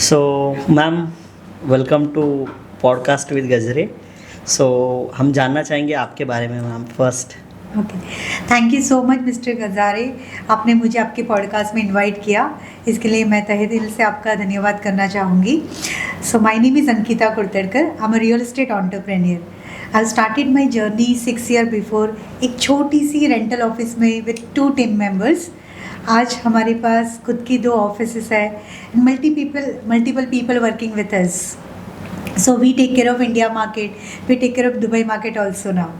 So ma'am, welcome to podcast with Gajare. So हम जानना चाहेंगे आपके बारे में ma'am first. Okay, thank you so much mister Gajare. आपने मुझे आपके पॉडकास्ट में इनवाइट किया, इसके लिए मैं तहे दिल से आपका धन्यवाद करना चाहूँगी। So my name is Ankita Kurtadkar. I am a real estate entrepreneur. I started my journey 6 year before एक छोटी सी रेंटल ऑफिस में विद 2 टीम मेंबर्स। आज हमारे पास खुद की 2 ऑफिसेस है, multiple people working with us. So we take care of India market, we take care of Dubai market also now.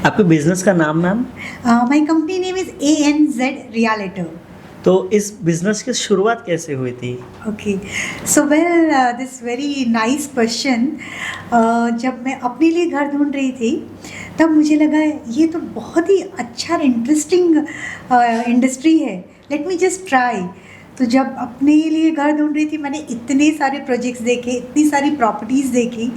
आपके बिजनेस का नाम ma'am? My company name is ANZ Realtor। तो इस बिजनेस की शुरुआत कैसे हुई थी? Okay, so well this very nice question. जब मैं अपने लिए घर ढूंढ रही थी तब मुझे लगा ये तो बहुत ही अच्छा इंटरेस्टिंग इंडस्ट्री है, लेट मी जस्ट ट्राई। तो जब अपने लिए घर ढूंढ रही थी मैंने इतने सारे प्रोजेक्ट्स देखे, इतनी सारी प्रॉपर्टीज़ देखी,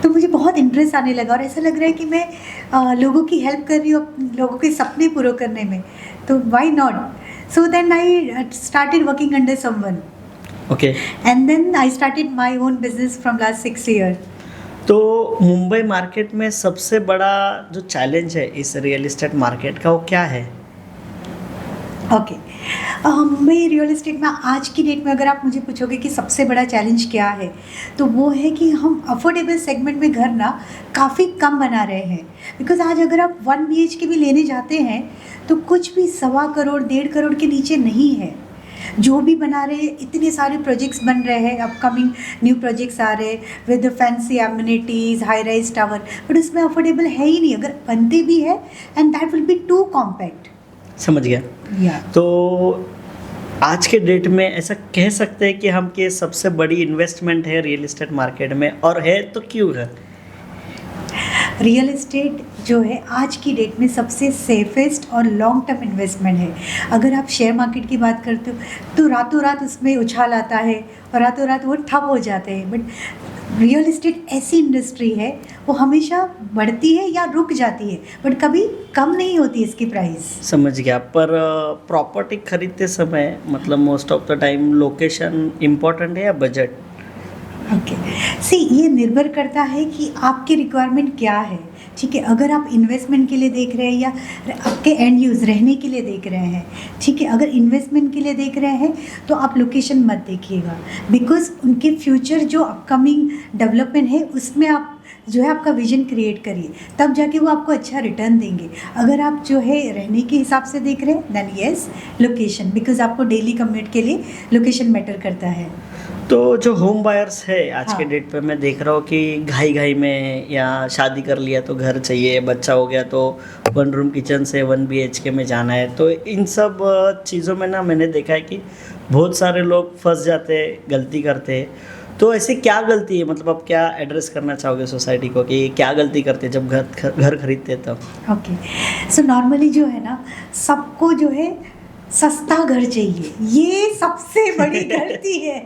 तो मुझे बहुत इंटरेस्ट आने लगा और ऐसा लग रहा है कि मैं लोगों की हेल्प कर रही हूँ, लोगों के सपने पूरे करने में, तो why not. So then I started working under someone. Okay. And then I started my own business from last 6 year. तो मुंबई मार्केट में सबसे बड़ा जो चैलेंज है इस रियल एस्टेट मार्केट का, वो क्या है? ओके, मुंबई रियल एस्टेट में आज की डेट में अगर आप मुझे पूछोगे कि सबसे बड़ा चैलेंज क्या है, तो वो है कि हम अफोर्डेबल सेगमेंट में घर ना काफ़ी कम बना रहे हैं। बिकॉज आज अगर आप 1 BHK भी लेने जाते हैं तो कुछ भी 1.25 करोड़ 1.5 करोड़ के नीचे नहीं है। जो भी बना रहे हैं, इतने सारे प्रोजेक्ट्स बन रहे हैं, अपकमिंग न्यू प्रोजेक्ट्स आ रहे हैं with fancy amenities, high rise tower, but उसमें अफोर्डेबल है ही नहीं, अगर बनते भी है and that will be too compact. समझ गया। तो आज के डेट में ऐसा कह सकते हैं कि हम के सबसे बड़ी इन्वेस्टमेंट है रियल एस्टेट मार्केट में, और है तो क्यों है? रियल एस्टेट जो है आज की डेट में सबसे सेफेस्ट और लॉन्ग टर्म इन्वेस्टमेंट है। अगर आप शेयर मार्केट की बात करते हो तो रातों रात उसमें उछाल आता है और रातों रात वो ठप हो जाते हैं, बट रियल एस्टेट ऐसी इंडस्ट्री है वो हमेशा बढ़ती है या रुक जाती है, बट कभी कम नहीं होती इसकी प्राइस। समझ गया। पर प्रॉपर्टी खरीदते समय मतलब most of the time location important है या बजट? ओके, सी ये निर्भर करता है कि आपकी रिक्वायरमेंट क्या है। ठीक है, अगर आप इन्वेस्टमेंट के लिए देख रहे हैं या आपके एंड यूज़ रहने के लिए देख रहे हैं, ठीक है, अगर इन्वेस्टमेंट के लिए देख रहे हैं तो आप लोकेशन मत देखिएगा, बिकॉज उनके फ्यूचर जो अपकमिंग डेवलपमेंट है उसमें आप जो है आपका विजन क्रिएट करिए, तब जाके वो आपको अच्छा रिटर्न देंगे। अगर आप जो है रहने के हिसाब से देख रहे हैं देन येस लोकेशन, बिकॉज आपको डेली कम्यूट के लिए लोकेशन मैटर करता है। तो जो होम बायर्स है आज हाँ। के डेट पे मैं देख रहा हूँ कि घाई में या शादी कर लिया तो घर चाहिए, बच्चा हो गया तो 1 रूम किचन से 1 BHK में जाना है, तो इन सब चीज़ों में ना मैंने देखा है कि बहुत सारे लोग फंस जाते हैं, गलती करते हैं। तो ऐसे क्या गलती है, मतलब आप क्या एड्रेस करना चाहोगे सोसाइटी को कि क्या गलती करते हैं जब घर खरीदते हैं तब? ओके, सो नॉर्मली जो है ना, सबको जो है सस्ता घर चाहिए, ये सबसे बड़ी गलती है।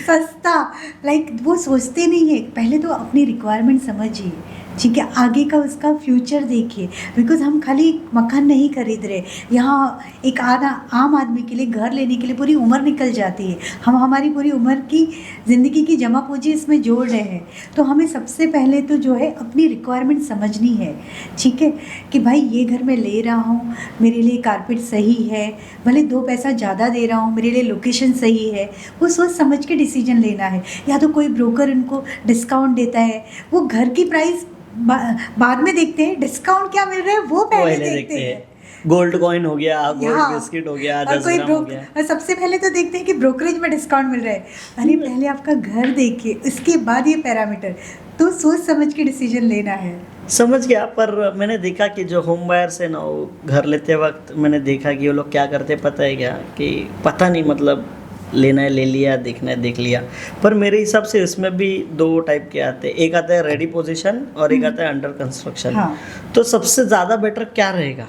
सस्ता लाइक वो सोचते नहीं है, पहले तो अपनी रिक्वायरमेंट समझिए, ठीक है, आगे का उसका फ्यूचर देखिए, बिकॉज हम खाली मकान नहीं खरीद रहे, यहाँ एक आम आदमी के लिए घर लेने के लिए पूरी उम्र निकल जाती है। हम हमारी पूरी उम्र की ज़िंदगी की जमा पूंजी इसमें जोड़ रहे हैं, तो हमें सबसे पहले तो जो है अपनी रिक्वायरमेंट समझनी है, ठीक है, कि भाई ये घर मैं ले रहा हूँ, मेरे लिए कारपेट सही है, भले 2 पैसा ज़्यादा दे रहा हूँ, मेरे लिए लोकेशन सही है, वो सोच समझ के डिसीजन लेना है। या तो कोई ब्रोकर उनको डिस्काउंट देता है, वो घर की प्राइस बाद में देखते हैं, डिस्काउंट क्या मिल रहा है वो पहले देखते हैं। गोल्ड कॉइन हो गया, गोल्ड बिस्किट हो गया, 10 ग्राम हो गया, और सबसे पहले तो देखते हैं कि ब्रोकरेज में डिस्काउंट मिल रहा है। अरे पहले आपका घर देखिए, उसके बाद ये पैरामीटर, तो सोच समझ के डिसीजन लेना है। समझ गया। पर मैंने देखा कि जो होम बायर्स है ना, वो घर लेते वक्त मैंने देखा कि वो लोग क्या करते हैं पता है क्या, कि पता नहीं मतलब लेना है ले लिया, देखना है देख लिया। पर मेरे हिसाब से इसमें भी 2 टाइप के आते हैं, एक आता है रेडी पोजीशन और एक आता है अंडर कंस्ट्रक्शन। हाँ। तो सबसे ज़्यादा बेटर क्या रहेगा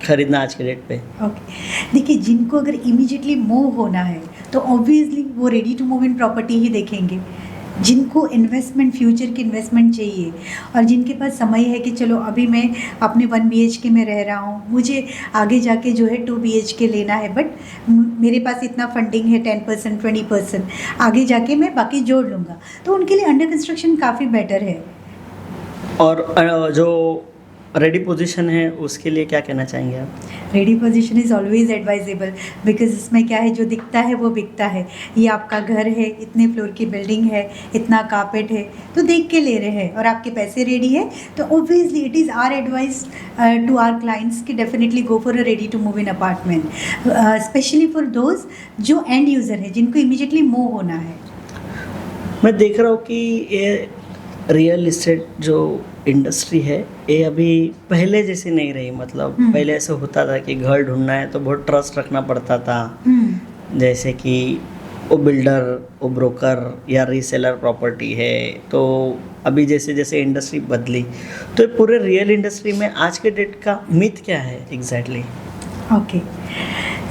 खरीदना आज के डेट पे? ओके, देखिए, जिनको अगर इमीडिएटली मूव होना है तो ऑब्वियसली वो ready to move in property ही देखेंगे, जिनको इन्वेस्टमेंट, फ्यूचर की इन्वेस्टमेंट चाहिए, और जिनके पास समय है कि चलो अभी मैं अपने 1 BHK में रह रहा हूँ, मुझे आगे जाके जो है 2 BHK लेना है, बट मेरे पास इतना फंडिंग है 10%, 20%, आगे जाके मैं बाकी जोड़ लूँगा, तो उनके लिए अंडर कंस्ट्रक्शन काफ़ी बेटर है। और जो रेडी पोजीशन है उसके लिए क्या कहना चाहेंगे आप? Ready position is always advisable, because इसमें क्या है, जो दिखता है वो बिकता है। ये आपका घर है, इतने फ्लोर की बिल्डिंग है, इतना कारपेट है, तो देख के ले रहे हैं और आपके पैसे रेडी है, तो obviously it is our advice to our clients कि definitely go for a ready to move in apartment, specially for those जो एंड यूज़र है, जिनको इमीडिएटली मूव होना है। मैं देख रहा हूँ कि ये रियल इस्टेट जो इंडस्ट्री है ये अभी पहले जैसी नहीं रही। मतलब पहले ऐसे होता था कि घर ढूंढना है तो बहुत ट्रस्ट रखना पड़ता था, जैसे कि वो बिल्डर, वो ब्रोकर या रीसेलर प्रॉपर्टी है। तो अभी जैसे जैसे इंडस्ट्री बदली, तो ये पूरे रियल इंडस्ट्री में आज के डेट का मिथ क्या है एग्जैक्टली? ओके,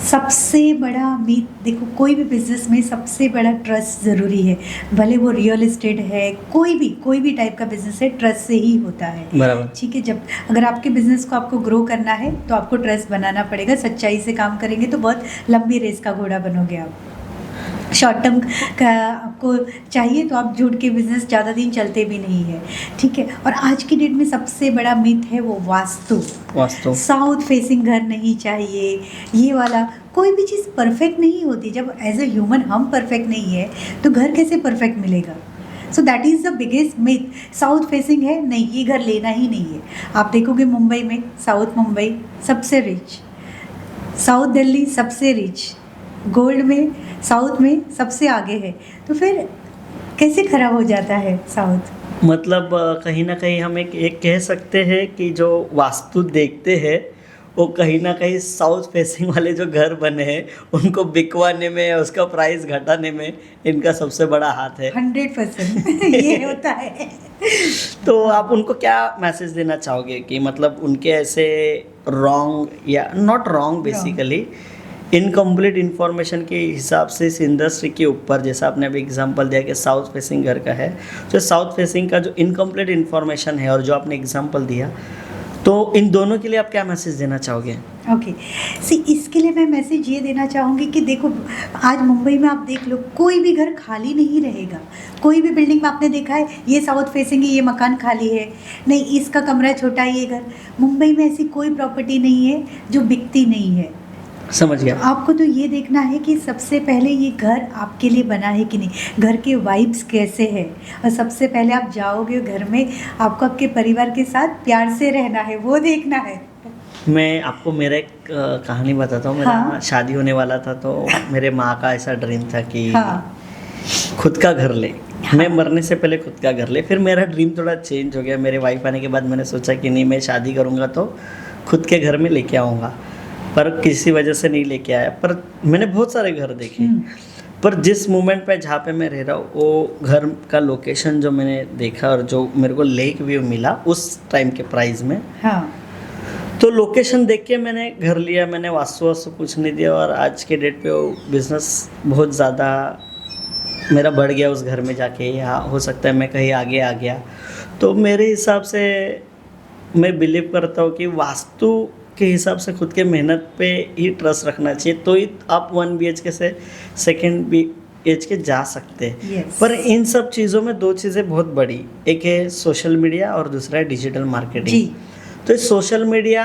सबसे बड़ा मीथ, देखो कोई भी बिजनेस में सबसे बड़ा ट्रस्ट ज़रूरी है, भले वो रियल एस्टेट है, कोई भी टाइप का बिजनेस है, ट्रस्ट से ही होता है। बराबर। ठीक है, जब अगर आपके बिजनेस को आपको ग्रो करना है तो आपको ट्रस्ट बनाना पड़ेगा। सच्चाई से काम करेंगे तो बहुत लंबी रेस का घोड़ा बनोगे आप। शॉर्ट टर्म का आपको चाहिए तो आप झूठ के बिजनेस ज़्यादा दिन चलते भी नहीं है। ठीक है, और आज की डेट में सबसे बड़ा मिथ है वो वास्तु। साउथ फेसिंग घर नहीं चाहिए, ये वाला। कोई भी चीज़ परफेक्ट नहीं होती। जब एज अ ह्यूमन हम परफेक्ट नहीं है तो घर कैसे परफेक्ट मिलेगा? So that is the biggest myth. South facing है, नहीं, ये घर लेना ही नहीं है। आप देखोगे मुंबई में, साउथ मुंबई सबसे रिच, साउथ दिल्ली सबसे रिच, गोल्ड में साउथ में सबसे आगे है, तो फिर कैसे खराब हो जाता है साउथ? मतलब कहीं ना कहीं हम एक कह सकते हैं कि जो वास्तु देखते हैं वो कहीं ना कहीं साउथ फेसिंग वाले जो घर बने हैं उनको बिकवाने में, उसका प्राइस घटाने में इनका सबसे बड़ा हाथ है। 100% ये होता है। तो आप उनको क्या मैसेज देना चाहोगे कि मतलब उनके ऐसे रॉन्ग या not wrong, basically incomplete information के हिसाब से इस इंडस्ट्री के ऊपर, जैसा आपने अभी एग्जांपल दिया कि साउथ फेसिंग घर का है, तो साउथ फेसिंग का जो इनकम्प्लीट इन्फॉर्मेशन है और जो आपने एग्जांपल दिया, तो इन दोनों के लिए आप क्या मैसेज देना चाहोगे? ओके, इसके लिए मैं मैसेज ये देना चाहूँगी कि देखो, आज मुंबई में आप देख लो, कोई भी घर खाली नहीं रहेगा। कोई भी बिल्डिंग में आपने देखा है ये साउथ फेसिंग है, ये मकान खाली है, नहीं इसका कमरा छोटा है, ये घर। मुंबई में ऐसी कोई प्रॉपर्टी नहीं है जो बिकती नहीं है। समझ गया। तो आपको तो ये देखना है कि सबसे पहले ये घर आपके लिए बना है कि नहीं, घर के वाइब्स कैसे हैं, और सबसे पहले आप जाओगे घर में, आपको आपके परिवार के साथ प्यार से रहना है, वो देखना है। मैं आपको मेरा एक कहानी बताता हूँ। मेरा शादी होने वाला था, तो मेरे माँ का ऐसा ड्रीम था कि खुद का घर ले। मैं मरने से पहले खुद का घर ले। फिर मेरा ड्रीम थोड़ा चेंज हो गया। मेरे वाइफ आने के बाद मैंने सोचा कि नहीं, मैं शादी करूँगा तो खुद के घर में लेके आऊँगा, पर किसी वजह से नहीं लेके आया। पर मैंने बहुत सारे घर देखे, पर जिस मोमेंट पे जहाँ पे मैं रह रहा हूँ वो घर का लोकेशन जो मैंने देखा और जो मेरे को लेक व्यू मिला उस टाइम के प्राइस में, तो लोकेशन देख के मैंने घर लिया। मैंने वास्तु कुछ नहीं दिया, और आज के डेट पे वो बिज़नेस बहुत ज़्यादा मेरा बढ़ गया उस घर में जाके, या हो सकता है मैं कहीं आगे आ गया। तो मेरे हिसाब से मैं बिलीव करता हूँ कि वास्तु के हिसाब से खुद के मेहनत पे ही ट्रस्ट रखना चाहिए, तो ही आप 1 BHK से 2 BHK जा सकते हैं। पर इन सब चीज़ों में 2 चीज़ें बहुत बड़ी, एक है सोशल मीडिया और दूसरा है डिजिटल मार्केटिंग। तो इस सोशल मीडिया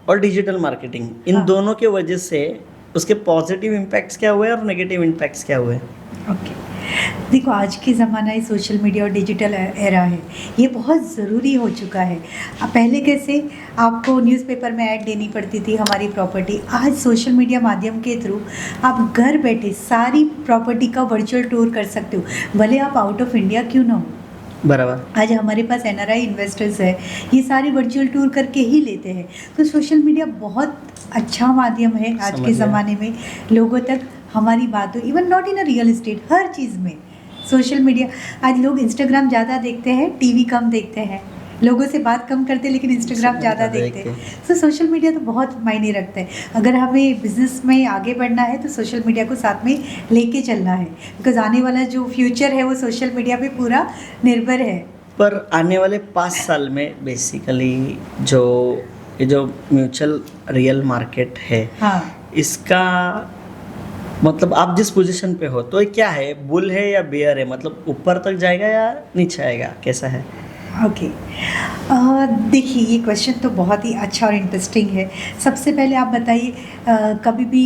और डिजिटल मार्केटिंग, इन दोनों के वजह से उसके पॉजिटिव इम्पैक्ट्स क्या हुए और नेगेटिव इम्पैक्ट्स क्या हुए? ओके, देखो आज के ज़माना है सोशल मीडिया और डिजिटल एरा है, ये बहुत ज़रूरी हो चुका है। पहले कैसे आपको न्यूज़पेपर में ऐड देनी पड़ती थी हमारी प्रॉपर्टी, आज सोशल मीडिया माध्यम के थ्रू आप घर बैठे सारी प्रॉपर्टी का वर्चुअल टूर कर सकते हो, भले आप आउट ऑफ इंडिया क्यों ना हो। बराबर। आज हमारे पास NRI इन्वेस्टर्स है, ये सारे वर्चुअल टूर करके ही लेते हैं। तो सोशल मीडिया बहुत अच्छा माध्यम है आज के ज़माने में, लोगों तक हमारी बात हो, even not in a real estate, हर चीज़ में सोशल मीडिया। आज लोग इंस्टाग्राम ज़्यादा देखते हैं, टीवी कम देखते हैं। लोगों से बात कम करते लेकिन इंस्टाग्राम ज़्यादा देखते। सो सोशल मीडिया तो बहुत मायने रखता है। अगर हमें बिजनेस में आगे बढ़ना है तो सोशल मीडिया को साथ में लेके चलना है, बिकॉज आने वाला जो फ्यूचर है वो सोशल मीडिया पे पूरा निर्भर है। पर आने वाले 5 साल में बेसिकली जो ये जो म्यूचुअल रियल मार्केट है, हाँ, इसका मतलब आप जिस पोजीशन पे हो तो ये क्या है, बुल है या बेयर है, मतलब ऊपर तक जाएगा या नीचे आएगा, कैसा है? ओके। देखिए, ये क्वेश्चन तो बहुत ही अच्छा और इंटरेस्टिंग है। सबसे पहले आप बताइए, कभी भी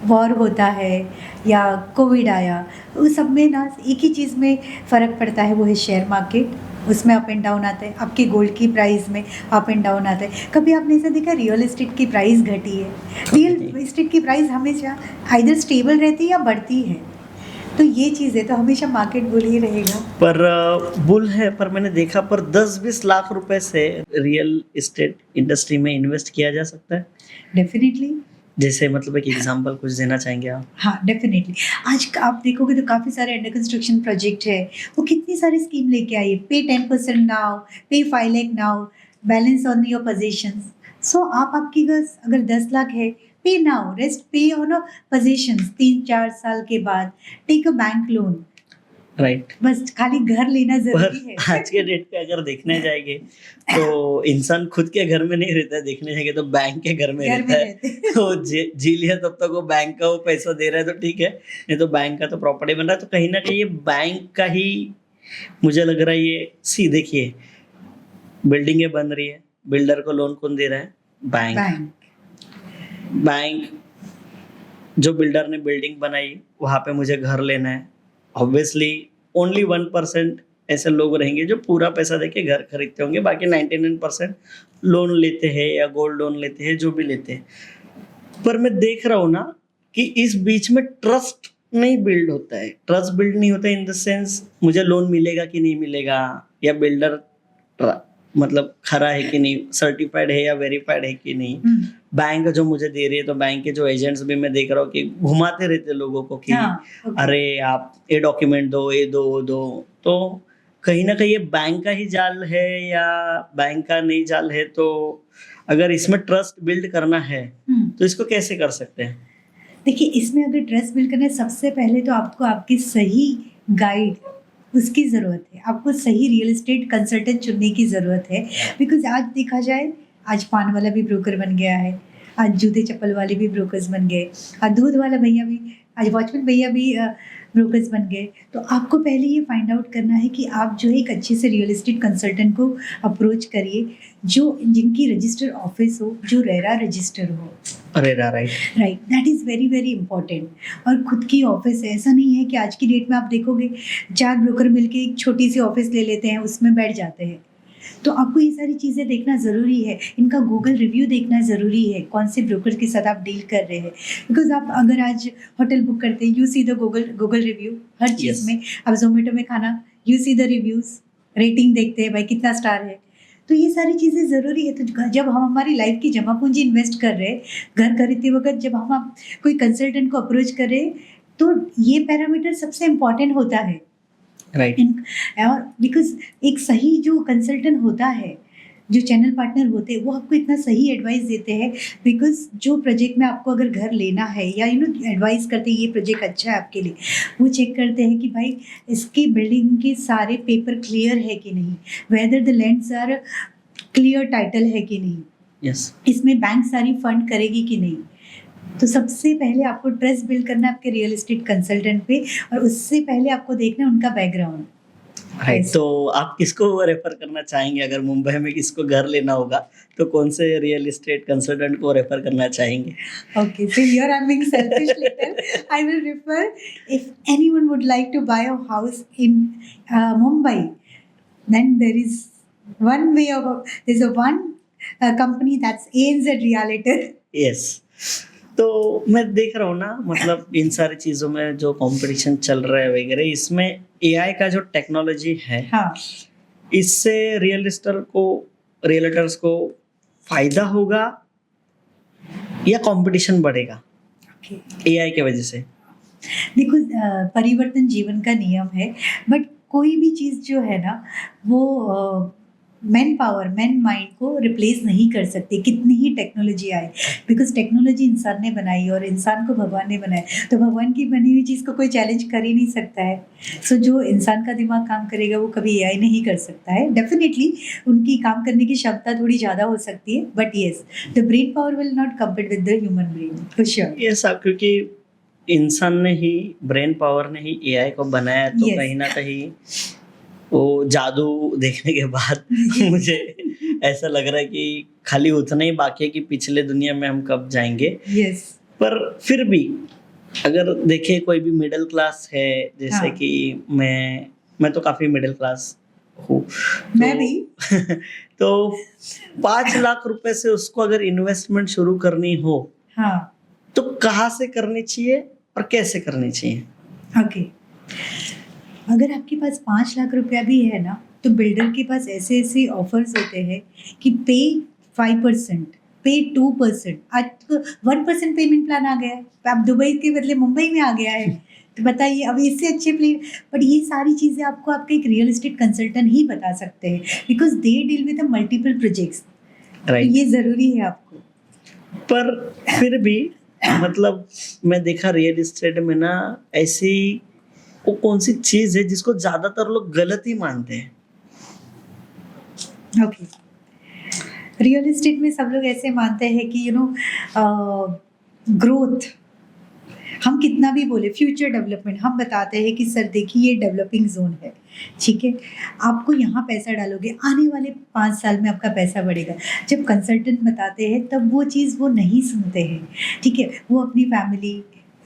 वॉर होता है या कोविड आया, उस सब में ना एक ही चीज़ में फ़र्क पड़ता है, वो है शेयर मार्केट। उसमें अप एंड डाउन आता है, आपके गोल्ड की प्राइस में अप एंड डाउन आता है। कभी आपने ऐसा देखा रियल एस्टेट की प्राइस घटी है? रियल एस्टेट की प्राइस हमेशा आइदर स्टेबल रहती है या बढ़ती है। तो ये चीज़ है, तो हमेशा मार्केट बुल ही रहेगा। पर बुल है, पर मैंने देखा पर 10-20 लाख रुपए से रियल एस्टेट इंडस्ट्री में इन्वेस्ट किया जा सकता है। डेफिनेटली। जैसे मतलब एक एग्जांपल कुछ देना चाहेंगे आप? हाँ, डेफिनेटली। आज आप देखोगे तो काफ़ी सारे अंडर कंस्ट्रक्शन प्रोजेक्ट है, वो कितनी सारी स्कीम लेके आई है। पे 10% now, pay 5 lakh now, balance on your positions. So आप आपकी अगर 10 लाख है, pay now, rest pay on positions. 3-4 साल के बाद take a bank loan. Right. बस खाली घर लेना पर ज़रूरी है। आज के डेट पे अगर देखने जाएंगे तो इंसान खुद के घर में नहीं रहता है, देखने जाएंगे तो बैंक के घर में घर रहता में है। रहते। तो जी लिया तब तक वो बैंक का वो पैसा दे रहा है तो ठीक है, नहीं तो बैंक का तो प्रॉपर्टी बन रहा है, तो कहीं ना कहीं ये बैंक का ही मुझे लग रहा है। ये सी देखिए, बिल्डिंगें बन रही है, बिल्डर को लोन कौन दे रहा है? बैंक। बैंक। बैंक, जो बिल्डर ने बिल्डिंग बनाई वहां पे मुझे घर लेना है, ऑब्वियसली ओनली 1% ऐसे लोग रहेंगे जो पूरा पैसा देके घर खरीदते होंगे, बाकी 99% लोन लेते हैं या गोल्ड लोन लेते हैं, जो भी लेते हैं। पर मैं देख रहा हूँ ना कि इस बीच में ट्रस्ट नहीं बिल्ड होता है, ट्रस्ट बिल्ड नहीं होता इन द सेंस मुझे लोन मिलेगा कि नहीं मिलेगा, या बिल्डर मतलब खरा है कि नहीं, सर्टिफाइड है या वेरीफाइड है कि नहीं। बैंक जो मुझे दे रही है, तो बैंक के जो एजेंट्स भी मैं देख रहा हूँ कि घुमाते रहते लोगों को कि हाँ, okay. अरे आप ये डॉक्यूमेंट दो, ये दो, वो दो। तो कहीं ना कहीं ये बैंक का ही जाल है या बैंक का नहीं जाल है? तो अगर इसमें ट्रस्ट बिल्ड करना है तो इसको कैसे कर सकते हैं? देखिए, इसमें अगर ट्रस्ट बिल्ड करना है, सबसे पहले तो आपको आपकी सही गाइड, उसकी ज़रूरत है। आपको सही रियल एस्टेट कंसल्टेंट चुनने की ज़रूरत है। बिकॉज़ आज देखा जाए, आज पान वाला भी ब्रोकर बन गया है, आज जूते चप्पल वाले भी ब्रोकर्स बन गए, आज दूध वाला भैया भी, आज वॉचमैन भैया भी ब्रोकर्स बन गए। तो आपको पहले ये फाइंड आउट करना है कि आप जो है एक अच्छे से रियल एस्टेट कंसल्टेंट को अप्रोच करिए, जो जिनकी रजिस्टर ऑफिस हो, जो रेरा रजिस्टर हो। अरे right. Right, that is very very important. और खुद की ऑफिस है, ऐसा नहीं है कि आज की डेट में आप देखोगे 4 ब्रोकर मिलके एक छोटी सी ऑफिस ले लेते हैं, उसमें बैठ जाते हैं। तो आपको ये सारी चीज़ें देखना ज़रूरी है, इनका गूगल रिव्यू देखना ज़रूरी है, कौन से ब्रोकर के साथ आप डील कर रहे हैं। बिकॉज आप अगर आज होटल बुक करते हैं, you see the Google review her cheese Yes. में। आप जोमेटो में खाना, you see the reviews, rating देखते हैं भाई कितना स्टार है। तो ये सारी चीज़ें ज़रूरी है। तो जब हम हमारी लाइफ की जमा पूंजी इन्वेस्ट कर रहे हैं, घर खरीदते वक्त जब हम कोई कंसल्टेंट को अप्रोच कर रहे हैं, तो ये पैरामीटर सबसे इम्पॉर्टेंट होता है। राइट। और बिकॉज एक सही जो कंसल्टेंट होता है, जो चैनल पार्टनर होते हैं, वो आपको इतना सही एडवाइस देते हैं। बिकॉज जो प्रोजेक्ट में आपको अगर घर लेना है या एडवाइस करते हैं ये प्रोजेक्ट अच्छा है आपके लिए, वो चेक करते हैं कि भाई इसकी बिल्डिंग के सारे पेपर क्लियर है कि नहीं, whether the lands are clear title है कि नहीं, यस। इसमें बैंक सारी फंड करेगी कि नहीं। तो सबसे पहले आपको ट्रस्ट बिल्ड करना है आपके रियल एस्टेट कंसल्टेंट पे, और उससे पहले आपको देखना है उनका बैकग्राउंड। राइट। तो आप किसको रेफर करना चाहेंगे अगर मुंबई में किसको घर लेना होगा, तो कौन से रियल एस्टेट कंसल्टेंट को रेफर करना चाहेंगे? Okay, so here I'm being selfish little. I will refer, if anyone would like to buy a house in Mumbai, then there is one way of, there's a one company that's ANZ Realtor. Yes. तो मैं देख रहा हूँ ना, मतलब इन सारी चीज़ों में जो कंपटीशन चल रहा है वगैरह, इसमें एआई का जो टेक्नोलॉजी है, हाँ, इससे रियलिटर्स को फायदा होगा या कंपटीशन बढ़ेगा okay. एआई के वजह से? देखो, परिवर्तन जीवन का नियम है, बट कोई भी चीज़ जो है ना, वो मैन पावर, मैन माइंड को रिप्लेस नहीं कर सकते कितनी ही टेक्नोलॉजी आए, बिकॉज टेक्नोलॉजी इंसान ने बनाई और इंसान को भगवान ने बनाया, तो भगवान की बनी हुई चीज़ को कोई चैलेंज कर ही नहीं सकता है। सो जो इंसान का दिमाग काम करेगा वो कभी एआई नहीं कर सकता है। डेफिनेटली उनकी काम करने की क्षमता थोड़ी ज़्यादा हो सकती है, but yes the brain power will not compare with the human brain for sure. ये सब क्योंकि इंसान ने ही, ब्रेन पावर ने ही एआई को बनाया, तो Yes. कहीं ना कहीं वो जादू देखने के बाद मुझे ऐसा लग रहा है कि खाली उतना ही बाकी है कि पिछले दुनिया में हम कब जाएंगे। यस पर फिर भी अगर देखें कोई भी मिडिल क्लास है, जैसे हाँ। कि मैं तो काफी मिडिल क्लास हूँ, मैं तो- भी। तो 5 लाख रुपए से उसको अगर इन्वेस्टमेंट शुरू करनी हो हाँ तो कहाँ से करनी चाहिए और कैसे करनी चाहिए? ओके, अगर आपके पास 5 लाख रुपया भी है ना, तो बिल्डर के पास ऐसे ऐसे ऑफर्स होते हैं कि पे 5%, पे 2%, आज तो 1% पेमेंट प्लान आ गया है, अब दुबई के बदले मुंबई में आ गया है। तो बताइए अब इससे अच्छे प्लेन, बट ये सारी चीज़ें आपको आपके एक रियल एस्टेट कंसल्टेंट ही बता सकते हैं, because they deal with the multiple projects. तो राइट। ये ज़रूरी है आपको। पर फिर भी मतलब मैं देखा रियल एस्टेट में ना, ऐसी वो कौन सी चीज है जिसको ज्यादातर लोग गलत ही मानते हैं? ओके, रियल एस्टेट में सब लोग ऐसे मानते हैं कि ग्रोथ, हम कितना भी बोले फ्यूचर डेवलपमेंट, हम बताते हैं कि सर देखिए ये डेवलपिंग जोन है, ठीक है, आपको यहाँ पैसा डालोगे आने वाले 5 साल में आपका पैसा बढ़ेगा। जब कंसल्टेंट बताते हैं तब वो चीज़ वो नहीं सुनते हैं, ठीक है, वो अपनी फैमिली,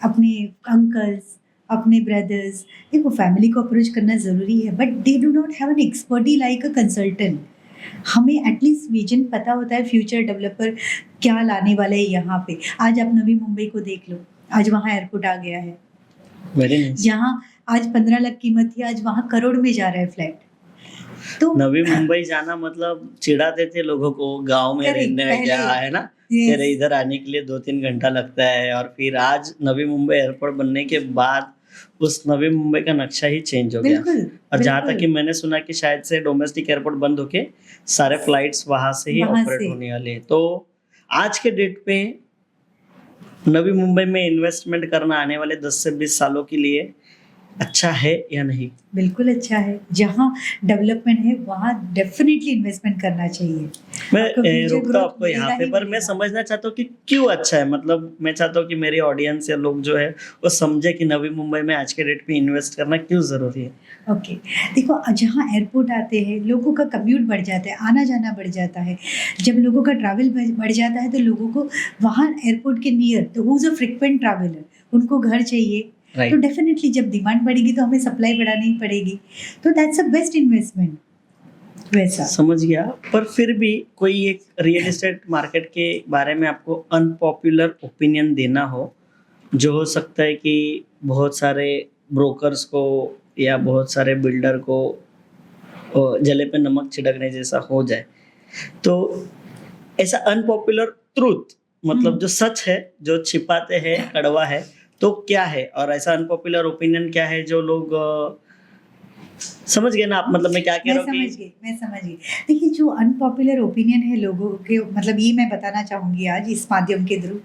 अपने अंकल्स, अपने ब्रदर्स, देखो फैमिली को अप्रोच करना ज़रूरी है, but they do not have an expertise like a consultant. हमें एटलीस्ट विजन पता होता है फ्यूचर डेवलपर क्या लाने वाले हैं यहाँ पे। आज आप नवी मुंबई को देख लो, आज वहाँ एयरपोर्ट आ गया है, वेरी नाइस। जहाँ आज 15 लाख कीमत थी आज वहाँ करोड़ में जा रहा है फ्लैट। तो नवी मुंबई जाना मतलब चिढ़ाते थे लोगों को, गांव में Correct, रहने में क्या पहले। है ना, Yes. तेरे इधर आने के लिए 2-3 घंटा लगता है, और फिर आज नवी मुंबई एयरपोर्ट बनने के बाद उस नवी मुंबई का नक्शा ही चेंज हो गया। बिल्कुल और जहाँ तक बिल्कुल। कि मैंने सुना कि शायद से डोमेस्टिक एयरपोर्ट बंद होके सारे फ्लाइट्स वहां से ही वहाँ ऑपरेट से। होने वाले हैं। तो आज के डेट पे नवी मुंबई में इन्वेस्टमेंट करना आने वाले 10 से 20 सालों के लिए अच्छा है या नहीं? बिल्कुल अच्छा है, जहाँ डेवलपमेंट है वहाँ डेफिनेटली इन्वेस्टमेंट करना चाहिए। मैं आपको future रोकता growth हूँ आपको यहाँ मिलेगा पे, ही पर मैं मिलेगा। समझना चाहता हूँ कि क्यों अच्छा है। मतलब मैं चाहता हूँ कि मेरी ऑडियंस या लोग जो है वो समझे कि नवी मुंबई में आज के डेट पे इन्वेस्ट करना क्यों जरूरी है। ओके, देखो जहाँ एयरपोर्ट आते हैं लोगों का कम्यूट बढ़ जाता है, आना जाना बढ़ जाता है। जब लोगों का ट्रैवल बढ़ जाता है तो लोगों को वहाँ एयरपोर्ट के नियर, तो who is a frequent traveller, उनको घर चाहिए। Right. तो डेफिनेटली जब डिमांड बढ़ेगी तो हमें सप्लाई बढ़ानी पड़ेगी, तो दैट्स अ बेस्ट इन्वेस्टमेंट वैसा। समझ गया। पर फिर भी कोई एक रियल एस्टेट मार्केट के बारे में आपको अनपॉपुलर ओपिनियन देना हो, जो हो सकता है कि बहुत सारे ब्रोकर्स को या बहुत सारे बिल्डर को जले पे नमक छिड़कने जैसा हो जाए, तो ऐसा अनपॉपुलर ट्रूथ मतलब जो सच है, जो छिपाते हैं कड़वा है, तो क्या है? और ऐसा अनपॉपुलर ओपिनियन क्या है जो लोग समझ गए ना आप, मतलब मैं क्या कह रहा हूँ कि मैं समझ गई। देखिए जो अनपॉपुलर ओपिनियन है लोगों के, मतलब ये मैं बताना चाहूँगी आज इस माध्यम के थ्रू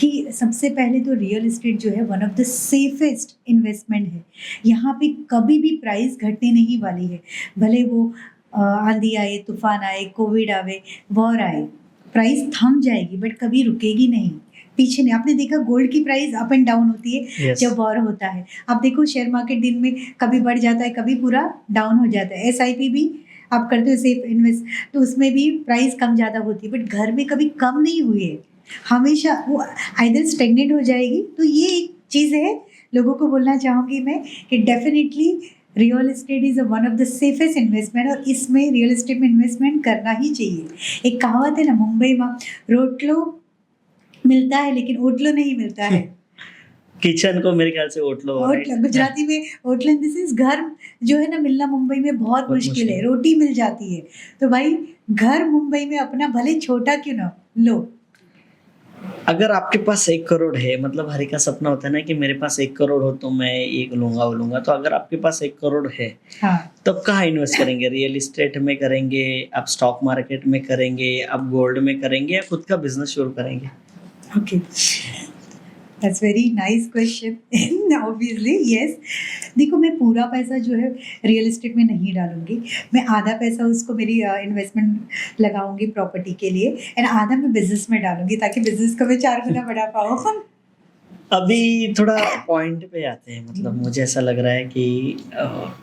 कि सबसे पहले तो रियल एस्टेट जो है one of the safest investment है। यहाँ पे कभी भी प्राइस घटने नहीं वाली है, भले वो आंधी आए, तूफान आए, कोविड आवे, वॉर आए, प्राइस थम जाएगी बट कभी रुकेगी नहीं, पीछे नहीं। आपने देखा गोल्ड की प्राइस अप एंड डाउन होती है Yes. जब वॉर होता है। आप देखो शेयर मार्केट दिन में कभी बढ़ जाता है, कभी पूरा डाउन हो जाता है। SIP भी आप करते हो सेफ इन्वेस्ट, तो उसमें भी प्राइस कम ज़्यादा होती है, बट घर में कभी कम नहीं हुई है, हमेशा वो आइदर स्टेगनेट हो जाएगी। तो ये एक चीज़ है, लोगों को बोलना चाहूँगी मैं कि definitely real estate is one of the safest investment, और इसमें रियल एस्टेट में इन्वेस्टमेंट करना ही चाहिए। एक कहावत है ना मुंबई में, रोटलो मिलता है लेकिन ओटलो नहीं मिलता है। किचन को मेरे ख्याल से ओटलो, ओटलो गुजराती में ओटलन, दिस इज घर जो है ना मिलना मुंबई में बहुत मुश्किल है। रोटी मिल जाती है, तो भाई घर मुंबई में अपना भले छोटा क्यों ना लो। अगर आपके पास 1 करोड़ है, मतलब हर एक का सपना होता है ना कि मेरे पास 1 करोड़ हो तो मैं ये लूँगा, वो लूँगा। तो अगर आपके पास 1 करोड़ है, हाँ। तो आप कहाँ इन्वेस्ट करेंगे? रियल एस्टेट में करेंगे, आप स्टॉक मार्केट में करेंगे, आप गोल्ड में करेंगे या खुद का बिज़नेस शुरू करेंगे? Okay, that's very nice question. Obviously yes. देखो, मैं पूरा पैसा जो है रियल एस्टेट में नहीं डालूँगी। मैं आधा पैसा उसको मेरी इन्वेस्टमेंट लगाऊँगी प्रॉपर्टी के लिए, एंड आधा मैं बिज़नेस में डालूँगी ताकि बिज़नेस को मैं 4 गुना बढ़ा पाऊँ। अभी थोड़ा पॉइंट पे आते हैं, मतलब मुझे ऐसा लग रहा है कि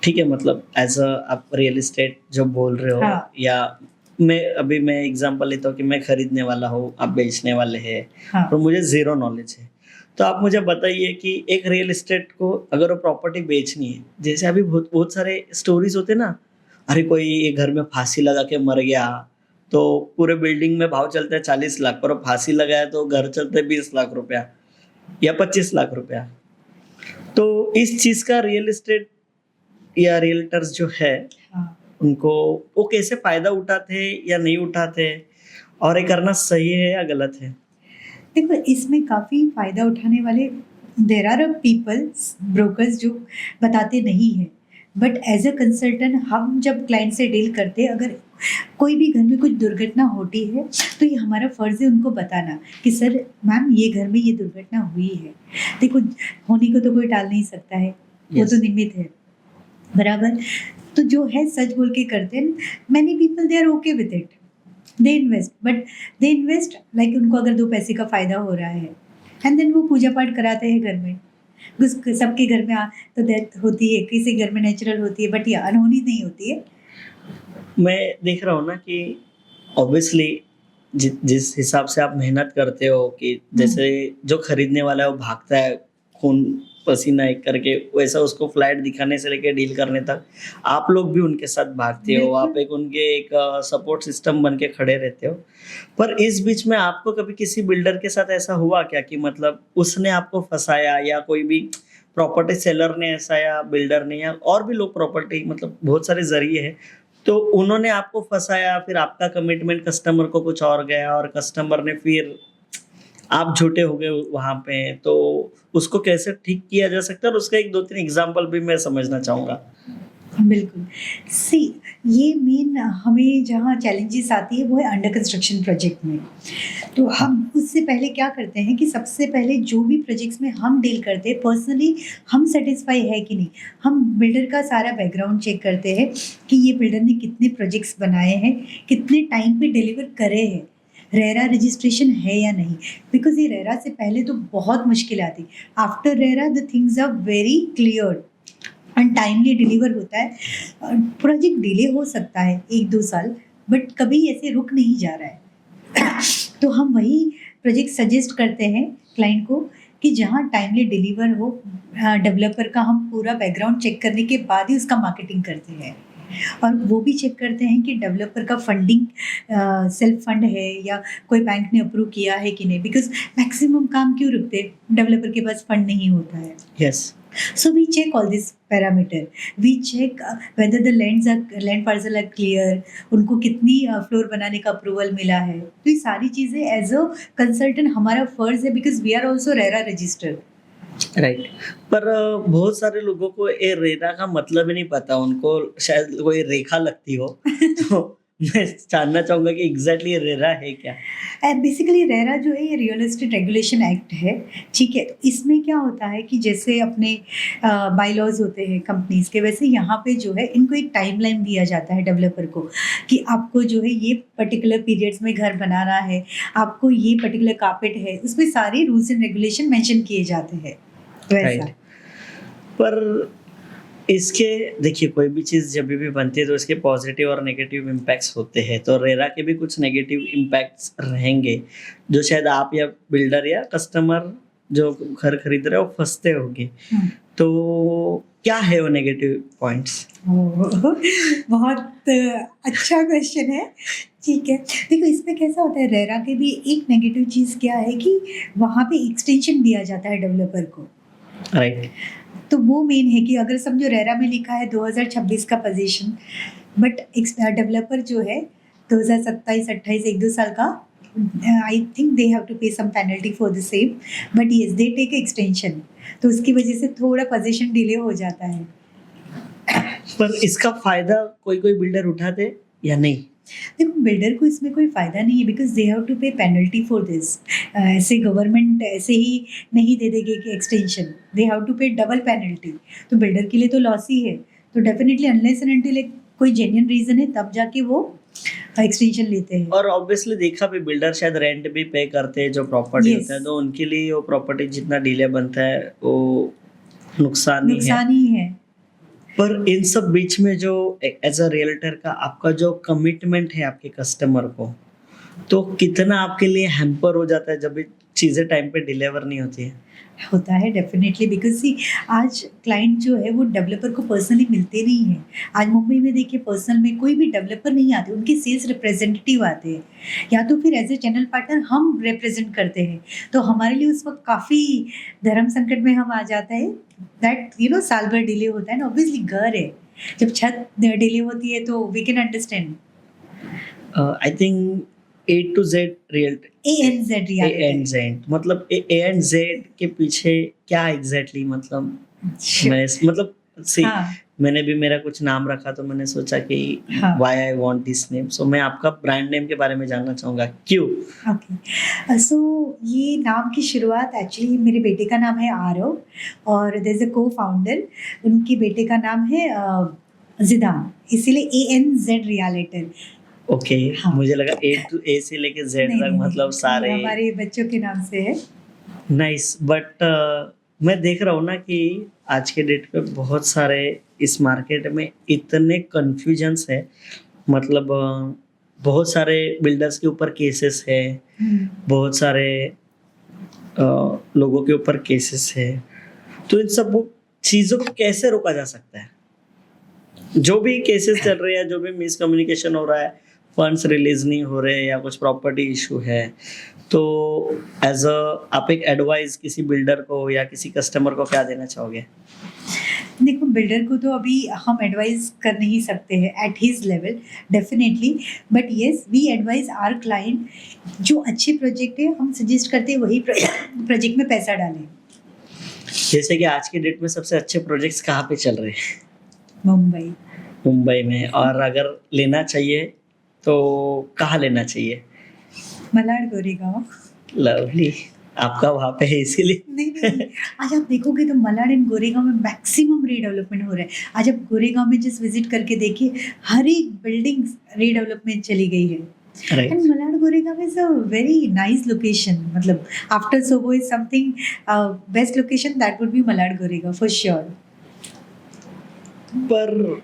ठीक है, मतलब एज़ आप रियल एस्टेट जो बोल रहे हो, हाँ। या मैं एग्ज़ाम्पल लेता हूँ कि मैं खरीदने वाला हूँ, आप बेचने वाले हैं, हाँ। और मुझे ज़ीरो नॉलेज है। तो आप मुझे बताइए कि एक रियल एस्टेट को अगर वो प्रॉपर्टी बेचनी है, जैसे अभी बहुत बहुत सारे स्टोरीज़ होते हैं ना, अरे कोई एक घर में फांसी लगा के मर गया, तो पूरे बिल्डिंग में भाव चलता है 40 लाख, पर वो फांसी लगाया तो घर चलता है 20 लाख रुपया या 25 लाख रुपया। तो इस चीज़ का रियल एस्टेट या रियल्टर्स जो है, हाँ। उनको वो कैसे फ़ायदा उठाते हैं या नहीं उठाते, और ये करना सही है या गलत है? देखो, इसमें काफ़ी फ़ायदा उठाने वाले देयर आर पीपल्स, ब्रोकर्स जो बताते नहीं हैं। बट एज़ अ कंसल्टेंट हम जब क्लाइंट से डील करते हैं, अगर कोई भी घर में कुछ दुर्घटना होती है, तो ये हमारा फ़र्ज़ है उनको बताना कि सर, मैम, ये घर में ये दुर्घटना हुई है। देखो, होने को तो कोई टाल नहीं सकता है, वो यस। तो निमित्त है, बराबर? तो जो है सच बोल के करते हैं। Many people they are okay with it. They invest, but they invest like उनको अगर 2 पैसे का फ़ायदा हो रहा है, एंड देन वो पूजा-पाठ कराते हैं घर में। उस सबके घर में तो डेथ होती है, किसी घर में नेचुरल होती है, बट ये अनहोनी नहीं होती है। मैं देख रहा हूँ ना कि ऑब्वियसली जिस हिसाब से आप मेहनत करते हो, कि हुँ। जैसे जो खरीदने वाला है वो भागता है खून पसीना एक करके, वैसा उसको फ्लैट दिखाने से लेके डील करने तक आप लोग भी उनके साथ भागते हो, बिल्कुल। आप एक उनके एक सपोर्ट सिस्टम बन के खड़े रहते हो। पर इस बीच में आपको कभी किसी बिल्डर के साथ ऐसा हुआ क्या कि मतलब उसने आपको फँसाया, या कोई भी प्रॉपर्टी सेलर ने ऐसा, या बिल्डर ने, या और भी लोग प्रॉपर्टी, मतलब बहुत सारे ज़रिए हैं, तो उन्होंने आपको फँसाया, फिर आपका कमिटमेंट कस्टमर को कुछ और गया और कस्टमर ने फिर आप झूठे हो गए वहाँ पे, तो उसको कैसे ठीक किया जा सकता है, और उसका 1 2 3 एग्ज़ाम्पल भी मैं समझना चाहूँगा? बिल्कुल। सी, ये मेन हमें जहाँ चैलेंजेस आती है वो है अंडर कंस्ट्रक्शन प्रोजेक्ट में। तो हाँ। हम उससे पहले क्या करते हैं कि सबसे पहले जो भी प्रोजेक्ट्स में हम डील करते हैं, पर्सनली हम सैटिस्फाई है कि नहीं, हम बिल्डर का सारा बैकग्राउंड चेक करते हैं कि ये बिल्डर ने कितने प्रोजेक्ट्स बनाए हैं, कितने टाइम पे डिलीवर करे हैं, रेरा रजिस्ट्रेशन है या नहीं। बिकॉज़ ये रेरा से पहले तो बहुत मुश्किल आती, after RERA the things are very clear and timely deliver होता है। प्रोजेक्ट डिले हो सकता है 1-2 साल, बट कभी ऐसे रुक नहीं जा रहा है। तो हम वही प्रोजेक्ट सजेस्ट करते हैं क्लाइंट को कि जहाँ टाइमली डिलीवर हो। डेवलपर का हम पूरा बैकग्राउंड चेक करने के बाद ही उसका मार्केटिंग करते हैं, और वो भी चेक करते हैं कि डेवलपर का फंडिंग सेल्फ फंड है या कोई बैंक ने अप्रूव किया है कि नहीं, बिकॉज़ मैक्सिमम काम क्यों रुकते हैं, डेवलपर के पास फंड नहीं होता है। Yes. So we check all this parameter. We check whether the land parcel are clear. उनको कितनी फ्लोर बनाने का अप्रूवल मिला है। तो ये सारी चीज़ें एज अ कंसल्टेंट हमारा फर्ज है, because we are also RERA registered. Right. पर बहुत सारे लोगों को ये रेरा का मतलब ही नहीं पता, उनको शायद कोई रेखा लगती हो। तो मैं जानना चाहूँगा कि एग्ज़ैक्टली रेरा है क्या? बेसिकली रेरा जो है ये रियल एस्टेट रेगुलेशन एक्ट है, ठीक है। इसमें क्या होता है कि जैसे अपने बायलॉज होते हैं कंपनीज के, वैसे यहाँ पे जो है इनको एक टाइमलाइन दिया जाता है डेवलपर को कि आपको जो है ये पर्टिकुलर पीरियड्स में घर बनाना है, आपको ये पर्टिकुलर कार्पेट है, उसमें सारे रूल्स एंड रेगुलेशन मेंशन किए जाते हैं वैसा। राइट। पर इसके देखिए, कोई भी चीज़ जब भी बनती है तो इसके पॉजिटिव और नेगेटिव इम्पैक्ट्स होते हैं, तो रेरा के भी कुछ नेगेटिव इम्पैक्ट्स रहेंगे, जो शायद आप या बिल्डर या कस्टमर जो घर खरीद रहे हो फँसते होंगे। हम्म। तो क्या है वो नेगेटिव पॉइंट्स? ओह! बहुत अच्छा क्वेश्चन है। ठीक है। देखो, इसमें कैसा होता है, रेरा के भी एक नेगेटिव चीज़ क्या है कि वहाँ पे एक्सटेंशन दिया जाता है डेवलपर को। राइट। तो वो मेन है कि अगर समझो रेरा में लिखा है 2026 का पोज़ीशन, बट डेवलपर जो है 2027-28 1-2 साल का I think they have to pay some penalty for the same, but yes they take extension, तो उसकी वजह से थोड़ा पोजीशन डिले हो जाता है। पर इसका फ़ायदा कोई-कोई बिल्डर उठाते या नहीं? देखो बिल्डर को इसमें कोई फ़ायदा नहीं है, बिकॉज़ दे हैव टू पे पेनल्टी फॉर दिस। ऐसे गवर्नमेंट ऐसे ही नहीं दे देगी कि एक्सटेंशन, दे हैव टू पे डबल पेनल्टी, तो बिल्डर के लिए तो लॉस ही है। तो डेफिनिटली अनलेस एंड अनटिल एक कोई जेन्युइन रीज़न है तब जाके वो एक्सटेंशन लेते हैं। और ऑब्वियसली देखा भी बिल्डर शायद रेंट भी पे करते हैं जो प्रॉपर्टी Yes. होता है, तो उनके लिए वो प्रॉपर्टी जितना डिले बनता है वो नुकसान ही है। नुकसान ही है। पर इन सब बीच में जो एज अ रियल्टर का आपका जो कमिटमेंट है आपके कस्टमर को, तो कितना आपके लिए हैम्पर हो जाता है जब भी चीज़ें टाइम पे डिलीवर नहीं होती है? होता है डेफिनेटली, बिकॉज़ सी आज क्लाइंट जो है वो डेवलपर को पर्सनली मिलते नहीं हैं। आज मुंबई में देखिए पर्सनल में कोई भी डेवलपर नहीं आते, उनके सेल्स रिप्रेजेंटेटिव आते हैं, या तो फिर एज ए चैनल पार्टनर हम रिप्रेजेंट करते हैं। तो हमारे लिए उस वक्त काफ़ी धर्म संकट में हम आ जाता है, दैट यू नो साल भर डिले होता है ना। ऑब्वियसली घर है, जब छत डिले होती है तो we can understand. I think A to Z real ANZ A reality. And Z मतलब ए एंड जेड के पीछे क्या एग्जैक्टली मतलब मैं मतलब सी हाँ। मैंने भी मेरा कुछ नाम रखा तो मैंने सोचा कि हाँ। Why I want this name, so मैं आपका ब्रांड नेम के बारे में जानना चाहूंगा क्यों? ओके, सो ये नाम की शुरुआत एक्चुअली मेरे बेटे का नाम है आरव, और देयर इज़ अ को-फाउंडर, उनके बेटे का नाम है ज़िदान, इसीलिए ANZ रियलिटर। ओके, हाँ। मुझे लगा ए से लेके जेड नहीं, तक नहीं, मतलब नहीं, सारे। ये हमारे बच्चों के नाम से है। नाइस, बट मैं देख रहा हूँ ना कि आज के डेट पे बहुत सारे इस मार्केट में इतने कन्फ्यूजन्स है, मतलब बहुत सारे बिल्डर्स के ऊपर केसेस है, बहुत सारे लोगों के ऊपर केसेस है, तो इन सब चीज़ों को कैसे रोका जा सकता है? जो भी केसेस चल रहे हैं, जो भी मिसकम्युनिकेशन हो रहा है, फंड्स रिलीज नहीं हो रहे या कुछ प्रॉपर्टी इशू है, तो एज अ आप एक एडवाइस किसी बिल्डर को या किसी कस्टमर को क्या देना चाहोगे? देखो बिल्डर को तो अभी हम एडवाइस कर नहीं सकते हैं at his level definitely, but yes we advise our client, जो अच्छे प्रोजेक्ट है हम सजेस्ट करते हैं वही प्रोजेक्ट में पैसा डालें। जैसे कि आज के डेट में सबसे अच्छे प्रोजेक्ट्स कहाँ पे चल रहे हैं? मुंबई। मुंबई में, और अगर लेना चाहिए तो कहाँ लेना चाहिए? मलाड गोरेगांव। लवली, आपका वहाँ पे है इसीलिए। नहीं, आज आप देखोगे तो मलाड एंड गोरेगांव में मैक्सिमम रीडेवलपमेंट हो रहा है। आज आप गोरेगांव में जस्ट विजिट करके देखिए, हर एक बिल्डिंग रीडेवलपमेंट चली गई है। Right. And Malad Goregaon is a very nice location. मतलब after Soho is something best location that would be Malad Goregaon for sure. पर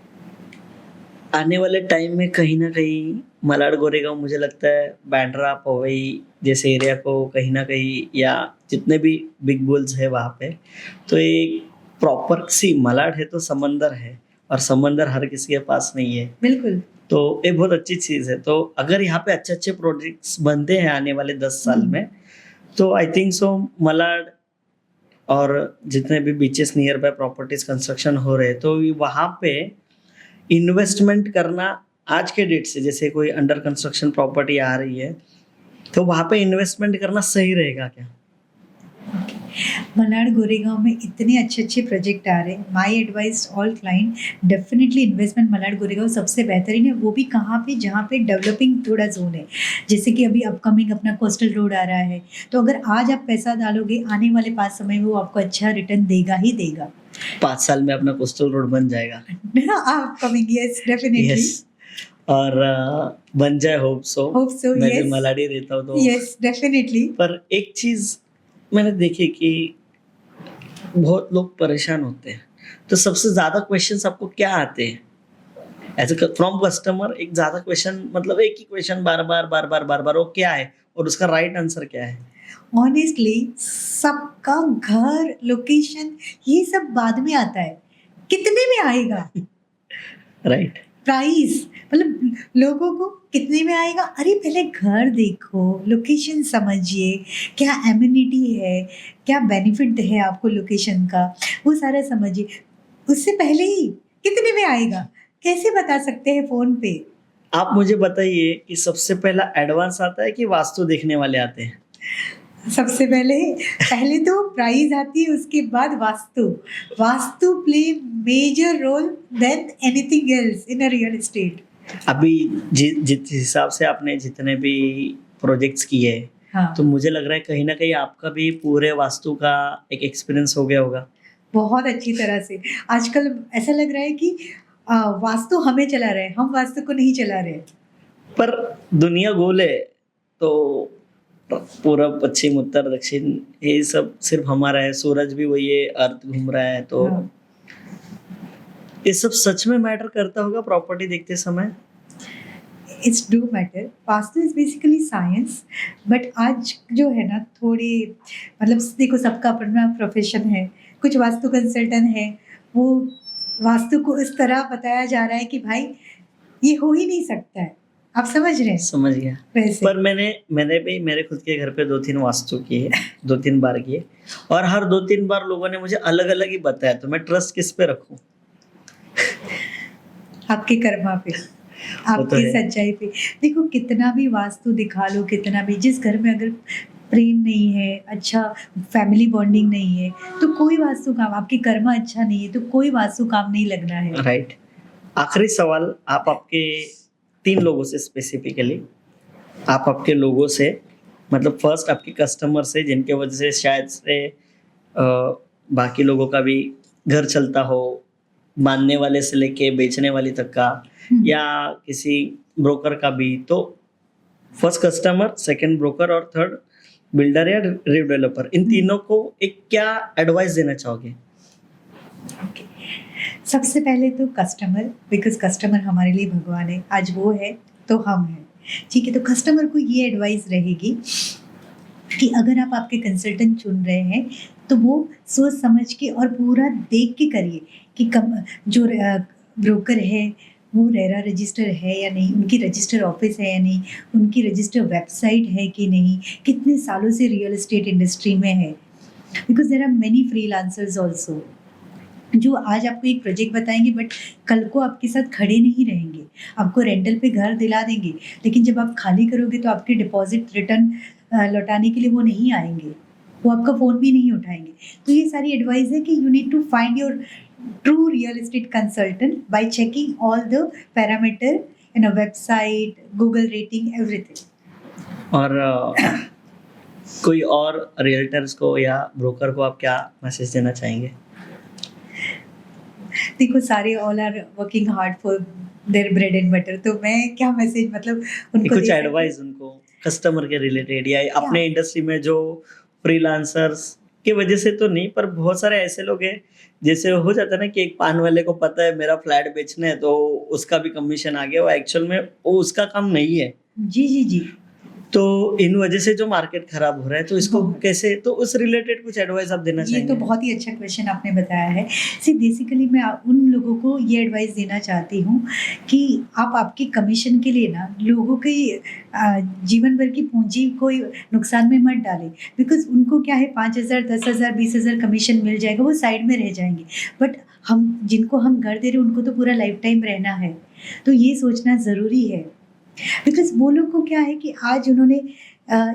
आने वाले टाइम में कहीं ना कहीं मलाड गोरेगांव मुझे लगता है बांद्रा पवई जैसे एरिया को कहीं ना कहीं, या जितने भी बिग बुल्स है वहाँ पे, तो एक प्रॉपर सी मलाड है तो समंदर है, और समंदर हर किसी के पास नहीं है, बिल्कुल। तो ये बहुत अच्छी चीज़ है। तो अगर यहाँ पे अच्छे अच्छे प्रोजेक्ट्स बनते हैं आने वाले 10 साल में, तो आई थिंक सो मलाड और जितने भी beaches near by properties construction हो रहे हैं, तो वहाँ पे इन्वेस्टमेंट करना आज के डेट से, जैसे कोई अंडर कंस्ट्रक्शन प्रॉपर्टी आ रही है तो वहाँ पे इन्वेस्टमेंट करना सही रहेगा क्या? मलाड गोरेगांव में इतने अच्छे अच्छे प्रोजेक्ट आ रहे हैं, my advice all client definitely investment Malad Goregaon सबसे बेहतरीन है। वो भी कहाँ पे, जहाँ पे डेवलपिंग थोड़ा जोन है, जैसे कि अभी अपकमिंग अपना कोस्टल रोड आ रहा है, तो अगर आज आप पैसा डालोगे आने वाले 5 समय में वो आपको अच्छा रिटर्न देगा ही देगा। 5 साल में अपना कोस्टल रोड बन जाएगा। Upcoming, yes definitely. यस, और बन जाए, होप सो। होप सो, मैं भी यस मलाडी रहता हूँ तो। Yes definitely. पर एक चीज़ मैंने देखी कि बहुत लोग परेशान होते हैं, तो सबसे ज़्यादा क्वेश्चंस आपको क्या आते हैं एज अ फ्रॉम कस्टमर? एक ज़्यादा क्वेश्चन, मतलब एक ही क्वेश्चन बार बार वो क्या है और उसका राइट आंसर क्या है? ऑनेस्टली सबका घर, लोकेशन, ये सब बाद में आता है, कितने में आएगा राइट। प्राइस, मतलब लोगों को कितने में आएगा, अरे पहले घर देखो, लोकेशन समझिए, क्या एमिनिटी है, क्या बेनिफिट है आपको लोकेशन का, वो सारा समझिए। उससे पहले ही कितने में आएगा कैसे बता सकते हैं फ़ोन पे? आप मुझे बताइए कि सबसे पहला एडवांस आता है कि वास्तु देखने वाले आते हैं? सबसे पहले पहले तो प्राइस आती है, उसके बाद vastu. Vastu play major role then anything else in a real estate. अभी जिस हिसाब से आपने जितने भी प्रोजेक्ट्स किए हैं, हाँ, तो मुझे लग रहा है कहीं न कहीं आपका भी पूरे वास्तु का एक एक्सपीरियंस हो गया होगा। बहुत अच्छी तरह से। आजकल ऐसा लग रहा है कि वास्तु हमें चला रहा है, हम वास्तु को नहीं चला रहे। पर दुनिया गोल है, तो पूरब, पश्चिम, उत्तर, दक्षिण ये सब सिर्फ़ हमारा है, सूरज भी वही है, अर्थ घूम रहा है, तो हाँ। ये सब सच में मैटर करता होगा प्रॉपर्टी देखते समय? It's do matter. Vastu is basically science, but आज जो है ना थोड़ी मतलब देखो सबका अपना प्रोफेशन है। कुछ वास्तु कंसल्टेंट है, वो वास्तु को इस तरह बताया जा रहा है कि भाई ये हो ही नहीं सकता है। आप समझ रहे हैं? समझ गया। वैसे पर मैंने भी मेरे खुद के घर पे 2-3 वास्तु किए, 2-3 बार किए, और हर 2-3 बार लोगों ने मुझे अलग-अलग ही बताया, तो मैं ट्रस्ट किस पे रखूँ? आपके कर्मा पे, वो तो आपकी है। सच्चाई पे। देखो कितना भी वास्तु दिखा लो, कितना भी, जिस घर में अगर प्रेम नहीं है, अच्छा फैमिली बॉन्डिंग नहीं है, तो कोई वास्तु काम, आपकी कर्मा अच्छा नहीं है तो कोई वास्तु काम नहीं लगना है। राइट। आखिरी सवाल, आप आपके 3 लोगों से स्पेसिफिकली, आप आपके लोगों से, मतलब फर्स्ट आपके कस्टमर से जिनके वजह से शायद से बाकी लोगों का भी घर चलता हो, मानने वाले से लेके बेचने वाले तक का, या किसी ब्रोकर का भी, तो फर्स्ट कस्टमर, सेकंड ब्रोकर और थर्ड बिल्डर या रिडेवलपर, इन तीनों को एक क्या एडवाइस देना चाहोगे? ओके। सबसे पहले तो कस्टमर, बिकॉज़ कस्टमर हमारे लिए भगवान है। आज वो है तो हम हैं। ठीक है, तो कस्टमर को ये एडवाइस रहेगी कि अगर आप आपके कंसल्टेंट चुन रहे हैं तो वो सोच समझ के और पूरा देख के करिए कि कम जो ब्रोकर है वो रेरा रजिस्टर है या नहीं, उनकी रजिस्टर ऑफिस है या नहीं, उनकी रजिस्टर वेबसाइट है कि नहीं, कितने सालों से रियल एस्टेट इंडस्ट्री में है। Because there are many freelancers also जो आज आपको एक प्रोजेक्ट बताएंगे बट कल को आपके साथ खड़े नहीं रहेंगे, आपको रेंटल पे घर दिला देंगे, लेकिन जब आप खाली करोगे तो आपके डिपॉजिट रिटर्न लौटाने के लिए वो नहीं आएंगे, वो आपका फ़ोन भी नहीं उठाएंगे। तो ये सारी एडवाइस है कि you need to find your true real estate consultant by checking all the parameter in a website, Google rating, everything. और कोई और रियल्टर्स को या ब्रोकर को आप क्या मैसेज देना चाहेंगे? देखो सारे all are working hard for their bread and butter, तो मैं क्या मैसेज मतलब उनको कुछ दे सकती एडवाइस उनको कस्टमर के रिलेटेड, या क्या? अपने इंडस्ट्री में जो फ्रीलांसर्स की वजह से तो नहीं, पर बहुत सारे ऐसे लोग हैं, जैसे हो जाता है ना कि एक पान वाले को पता है मेरा फ्लैट बेचना है, तो उसका भी कमीशन आ गया, वो एक्चुअल में वो उसका काम नहीं है। जी, जी, जी। तो इन वजह से जो मार्केट खराब हो रहा है, तो इसको बहुत। कैसे, तो उस रिलेटेड कुछ एडवाइस आप देना ये चाहेंगे? तो बहुत ही अच्छा क्वेश्चन आपने बताया है। सी बेसिकली मैं उन लोगों को ये एडवाइस देना चाहती हूँ कि आप आपके कमीशन के लिए ना लोगों की जीवन भर की पूंजी को नुकसान में मत डालें, बिकॉज़ उनको क्या है 5,000, 10,000, 20,000 कमीशन मिल जाएगा, वो साइड में रह जाएँगे। बट हम जिनको हम घर दे रहे हैं उनको तो पूरा लाइफ टाइम रहना है, तो ये सोचना ज़रूरी है। बिकॉज़ वो लोग को क्या है कि आज उन्होंने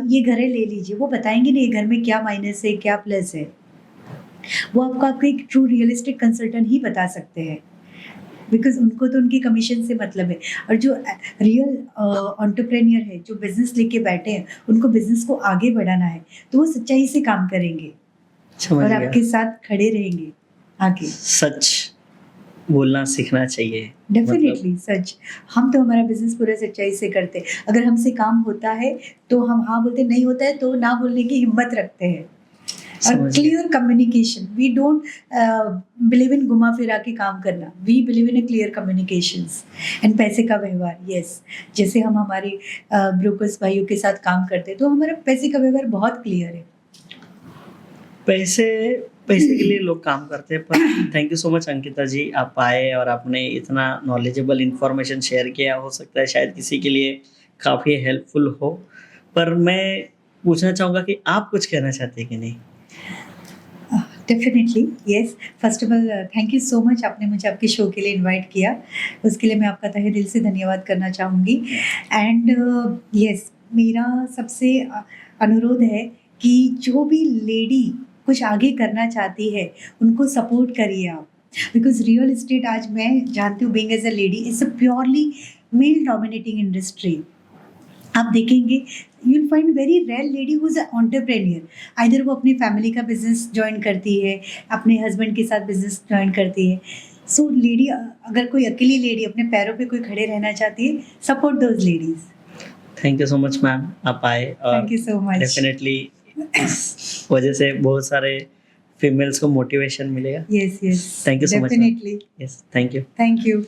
ये घरें ले लीजिए, वो बताएँगे नहीं ये घर में क्या माइनस है, क्या प्लस है। वो आपको एक ट्रू रियल एस्टेट कंसल्टेंट ही बता सकते हैं, बिकॉज़ उनको तो उनके कमीशन से मतलब है। और जो रियल एंटरप्रेन्योर है, जो बिज़नेस लेके बैठे हैं, उनको बिज़नेस को आगे बढ़ाना है, तो वो सच्चाई से काम करेंगे समझ और गया। आपके साथ खड़े रहेंगे आगे। सच बोलना सीखना चाहिए। मतलब डेफ़िनिटली सच। हम तो हमारा बिज़नेस पूरा सच्चाई से करते हैं। अगर हमसे काम होता है तो हम हाँ बोलते हैं, नहीं होता है तो ना बोलने की हिम्मत रखते हैं। और समझ गया। Clear communication, we don't believe in घुमा फिरा के काम करना, we believe in a clear communications and पैसे का व्यवहार। यस, जैसे हम हमारे ब्रोकर्स भाइयों के साथ काम करते हैं तो हमारा पैसे का व्यवहार बहुत क्लियर है। पैसे पैसे के लिए लोग काम करते हैं, पर thank you so much Ankita ji, आप आए और आपने इतना नॉलेजेबल इन्फॉर्मेशन शेयर किया। हो सकता है शायद किसी के लिए काफ़ी हेल्पफुल हो, पर मैं पूछना चाहूँगा कि आप कुछ कहना चाहते हैं कि नहीं? Definitely yes. First of all thank you so much, आपने मुझे आपके शो के लिए इनवाइट किया, उसके लिए मैं आपका तहे दिल से धन्यवाद करना चाहूँगी। एंड यस, मेरा सबसे अनुरोध है कि जो भी लेडी कुछ आगे करना चाहती है उनको सपोर्ट करिए आप, बिकॉज रियल इस्टेट आज मैं जानती हूँ being as a lady it's a purely male dominating industry. आप देखेंगे you will find very rare lady who is entrepreneur, either वो अपनी फैमिली का बिजनेस ज्वाइन करती है, अपने हस्बैंड के साथ बिजनेस ज्वाइन करती है। सो लेडी, अगर कोई अकेली लेडी अपने पैरों पे कोई खड़े रहना चाहती है, support those ladies. Thank you so much ma'am, आप आए और thank you so much. Definitely इस वजह से बहुत सारे फीमेल्स को मोटिवेशन मिलेगा। Yes yes, Thank you so much, ma'am. Definitely. Yes, thank you. Thank you.